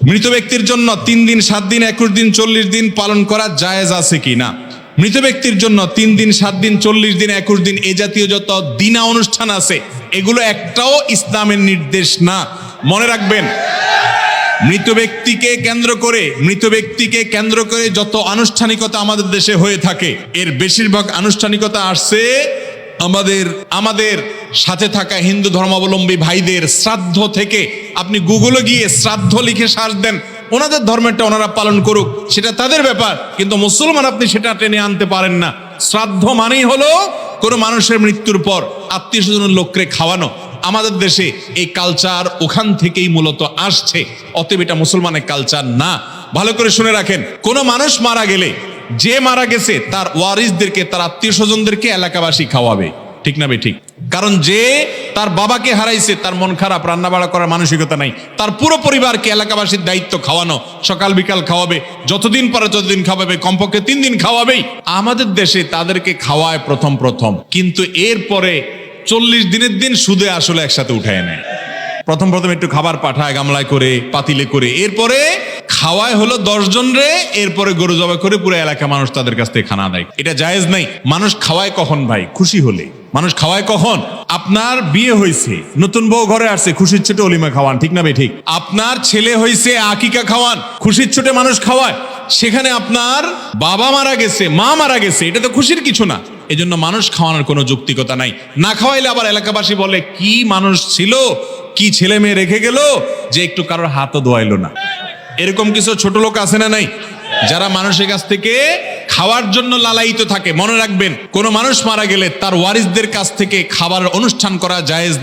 মৃত ব্যক্তির জন্য 3 দিন 7 দিন 21 দিন 40 দিন পালন করা জায়েজ আছে কি না? মৃত ব্যক্তির জন্য 3 দিন 7 দিন 40 দিন 21 দিন এই জাতীয় যত দিনা অনুষ্ঠান আছে এগুলো একটাও ইসলামের নির্দেশ না। মনে রাখবেন, মৃত ব্যক্তিকে কেন্দ্র করে যত আনুষ্ঠানিকতা আমাদের দেশে হয়ে থাকে এর বেশিরভাগ আনুষ্ঠানিকতা আসছে আমাদের সাথে থাকা হিন্দু ধর্মাবলম্বী ভাইদের শ্রাদ্ধ থেকে। আপনি গুগলে গিয়ে শ্রাদ্ধ লিখে সার্চ দেন, ওনাদের ধর্মেরটা ওনারা পালন করুক, সেটা তাদের ব্যাপার, কিন্তু মুসলমান আপনি সেটা টেনে আনতে পারেন না। শ্রাদ্ধ মানেই হলো কোনো মানুষের মৃত্যুর পর আত্মীয় স্বজনের লোককে খাওয়ানো। আমাদের দেশে এই কালচার ওখান থেকেই মূলত আসছে, অতএব এটা মুসলমানের কালচার না। ভালো করে শুনে রাখেন, কোনো মানুষ মারা গেলে যে মারা গেছে তার ওয়ারিসদেরকে, তার আত্মীয় স্বজনদেরকে এলাকাবাসী খাওয়াবে, ঠিক না ঠিক? কারণ যে তার বাবাকে হারাইছে তার মন খারাপ, রান্না বাড়া করার মানসিকতা নাই, তার পুরো পরিবারকে এলাকাবাসীর দায়িত্ব খাওয়ানো, সকাল বিকাল খাওয়াবে, যতদিন পারে ততদিন খাওয়াবে, কমপক্ষে 3 দিন খাওয়াবেই। আমাদের দেশে তাদেরকে খাওয়ায় প্রথম কিন্তু এরপরে 40 দিনের দিন সুদে আসলে একসাথে উঠায় নেয়। প্রথম একটু খাবার পাঠায় গামলায় করে, পাতিলে করে, এরপরে খাওয়ায় হলো 10 জন রে, এরপরে গরু জবাই করে পুরো এলাকা মানুষ তাদের কাছ থেকে খানা দেয়। এটা জায়েজ নাই। মানুষ খাওয়ায় কখন ভাই? খুশি হলে। মানুষ খাওয়ায় কখন? আপনার বিয়ে হয়েছে, নতুন বউ ঘরে আসছে, খুশির ছোটে অলিমা খাওয়ান, ঠিক না ঠিক? আপনার ছেলে হয়েছে, আকিকা খাওয়ান, খুশির ছোটে মানুষ খাওয়ায়। সেখানে আপনার বাবা মারা গেছে, মা মারা গেছে, এটা তো খুশির কিছু না। এজন্য মানুষ খাওয়ানোর কোনো যৌক্তিকতা নাই। না খাওয়াইলে আবার এলাকাবাসী বলে কি মানুষ ছিল, কি ছেলে মেয়ে রেখে গেল যে একটু কারোর হাতও ধোয়াইলো না। এরকম কিছু ছোট লোক আছে না নাই, যারা মানুষের কাছ থেকে খাওয়ার জন্য লালায়িত থাকে। মনে রাখবেন, কোন মানুষ মারা গেলে তার ওয়ারিসদের কাছ থেকে খাবার অনুষ্ঠান করা জায়েজ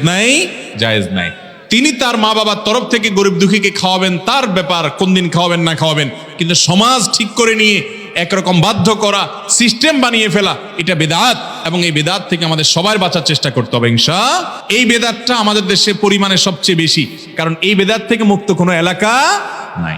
নাই। তিনি তার মা বাবার তরফ থেকে গরিব দুঃখীকে খাওয়াবেন, তার ব্যাপার, কোন দিন খাওয়াবেন না খাওয়াবেন। কিন্তু সমাজ ঠিক করে নিয়ে একরকম বাধ্য করা, সিস্টেম বানিয়ে ফেলা, এটা বেদাত, এবং এই বেদাত থেকে আমাদের সবার বাঁচার চেষ্টা করতে হবে ইনশাআল্লাহ। এই বেদাতটা আমাদের দেশে পরিমাণে সবচেয়ে বেশি, কারণ এই বেদাত থেকে মুক্ত কোনো এলাকা নাই।